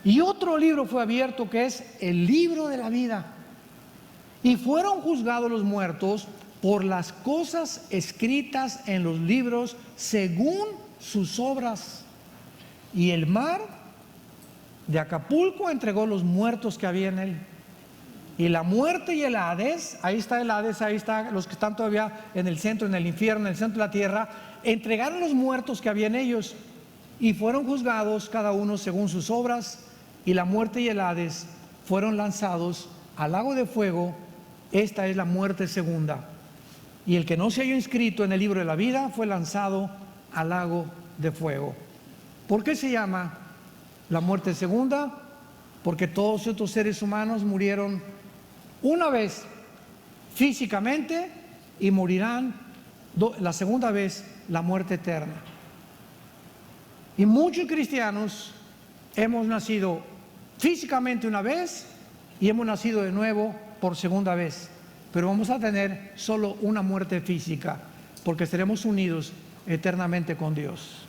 Y otro libro fue abierto, que es el libro de la vida. Y fueron juzgados los muertos por las cosas escritas en los libros según sus obras. Y el mar de Acapulco entregó los muertos que había en él. Y la muerte y el Hades, ahí está el Hades, ahí están los que están todavía en el centro, en el infierno, en el centro de la tierra, entregaron los muertos que había en ellos, y fueron juzgados cada uno según sus obras. Y la muerte y el Hades fueron lanzados al lago de fuego. Esta es la muerte segunda. Y el que no se halló inscrito en el libro de la vida fue lanzado al lago de fuego. ¿Por qué se llama la muerte segunda? Porque todos estos seres humanos murieron una vez físicamente, y morirán la segunda vez, la muerte eterna. Y muchos cristianos hemos nacido físicamente una vez y hemos nacido de nuevo por segunda vez, pero vamos a tener solo una muerte física, porque estaremos unidos eternamente con Dios.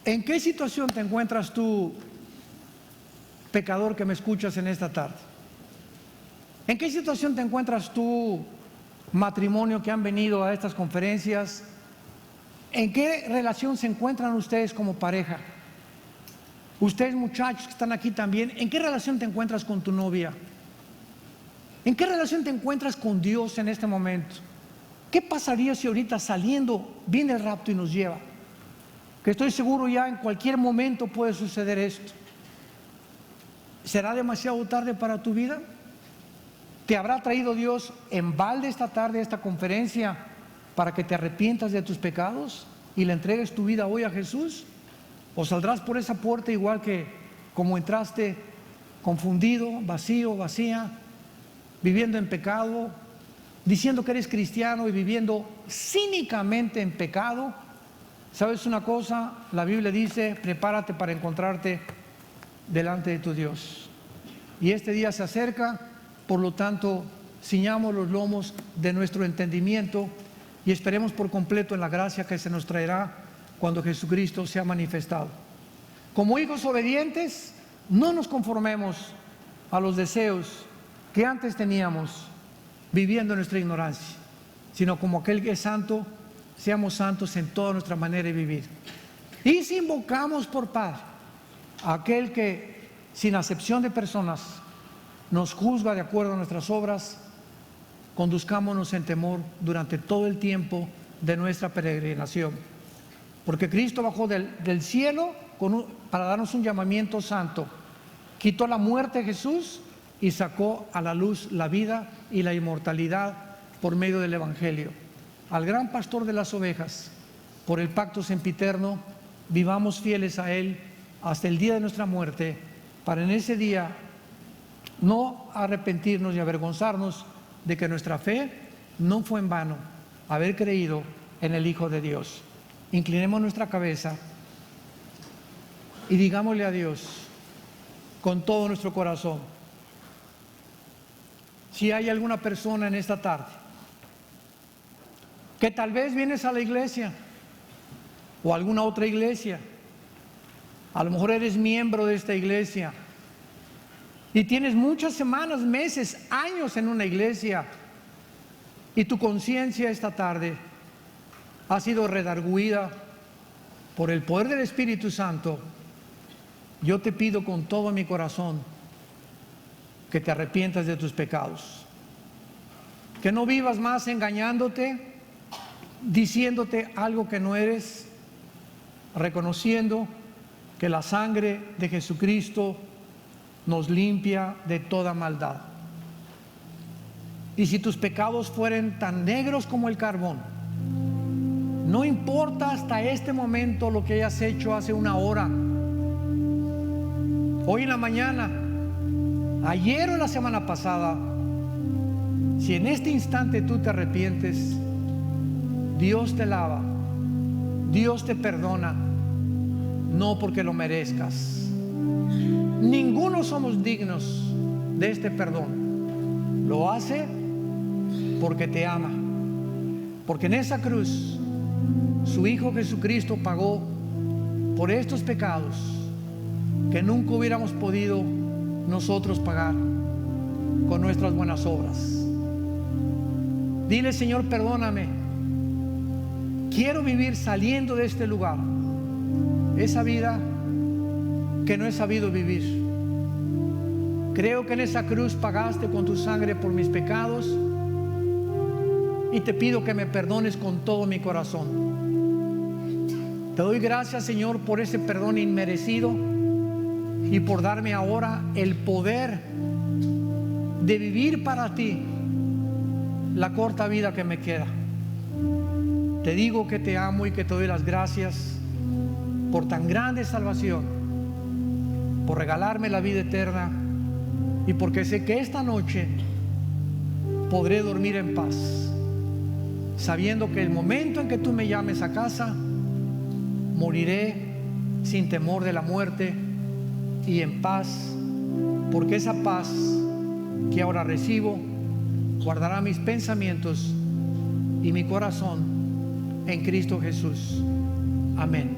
¿En qué situación te encuentras tú, pecador que me escuchas en esta tarde? ¿En qué situación te encuentras tú, matrimonio que han venido a estas conferencias? ¿En qué relación se encuentran ustedes como pareja? Ustedes, muchachos que están aquí también, ¿en qué relación te encuentras con tu novia? ¿En qué relación te encuentras con Dios en este momento? ¿Qué pasaría si ahorita saliendo viene el rapto y nos lleva? Que estoy seguro ya en cualquier momento puede suceder esto. ¿Será demasiado tarde para tu vida? ¿Te habrá traído Dios en balde esta tarde a esta conferencia para que te arrepientas de tus pecados? y le entregues tu vida hoy a Jesús, o saldrás por esa puerta igual que como entraste, confundido, vacío, vacía, viviendo en pecado, diciendo que eres cristiano y viviendo cínicamente en pecado. ¿Sabes una cosa? La Biblia dice: prepárate para encontrarte delante de tu Dios. Y este día se acerca, por lo tanto, ciñamos los lomos de nuestro entendimiento y esperemos por completo en la gracia que se nos traerá cuando Jesucristo sea manifestado. Como hijos obedientes, no nos conformemos a los deseos que antes teníamos viviendo en nuestra ignorancia, sino como aquel que es santo, seamos santos en toda nuestra manera de vivir. Y si invocamos por Padre a aquel que, sin acepción de personas, nos juzga de acuerdo a nuestras obras, conduzcámonos en temor durante todo el tiempo de nuestra peregrinación. Porque Cristo bajó del cielo para darnos un llamamiento santo. Quitó la muerte de Jesús y sacó a la luz la vida y la inmortalidad por medio del Evangelio. Al gran pastor de las ovejas, por el pacto sempiterno, vivamos fieles a Él hasta el día de nuestra muerte, para en ese día no arrepentirnos y avergonzarnos de que nuestra fe no fue en vano, haber creído en el Hijo de Dios. Inclinemos nuestra cabeza y digámosle a Dios con todo nuestro corazón. Si hay alguna persona en esta tarde que tal vez vienes a la iglesia o a alguna otra iglesia, a lo mejor eres miembro de esta iglesia y tienes muchas semanas, meses, años en una iglesia y tu conciencia esta tarde ha sido redarguida por el poder del Espíritu Santo, yo te pido con todo mi corazón que te arrepientas de tus pecados, que no vivas más engañándote, diciéndote algo que no eres, reconociendo que la sangre de Jesucristo nos limpia de toda maldad. Y si tus pecados fueren tan negros como el carbón, no importa hasta este momento lo que hayas hecho hace una hora, hoy en la mañana, ayer o la semana pasada, si en este instante tú te arrepientes, Dios te lava, Dios te perdona, no porque lo merezcas. Ninguno somos dignos de este perdón. Lo hace porque te ama, porque en esa cruz su Hijo Jesucristo pagó por estos pecados que nunca hubiéramos podido nosotros pagar con nuestras buenas obras. Dile: Señor, perdóname, quiero vivir saliendo de este lugar esa vida que no he sabido vivir. Creo que en esa cruz pagaste con tu sangre por mis pecados y te pido que me perdones con todo mi corazón. Te doy gracias, Señor, por ese perdón inmerecido y por darme ahora el poder de vivir para ti la corta vida que me queda. Te digo que te amo y que te doy las gracias por tan grande salvación, por regalarme la vida eterna y porque sé que esta noche podré dormir en paz, sabiendo que el momento en que tú me llames a casa, moriré sin temor de la muerte y en paz, porque esa paz que ahora recibo guardará mis pensamientos y mi corazón en Cristo Jesús. Amén.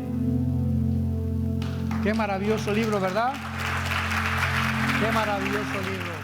Qué maravilloso libro, ¿verdad? Qué maravilloso libro.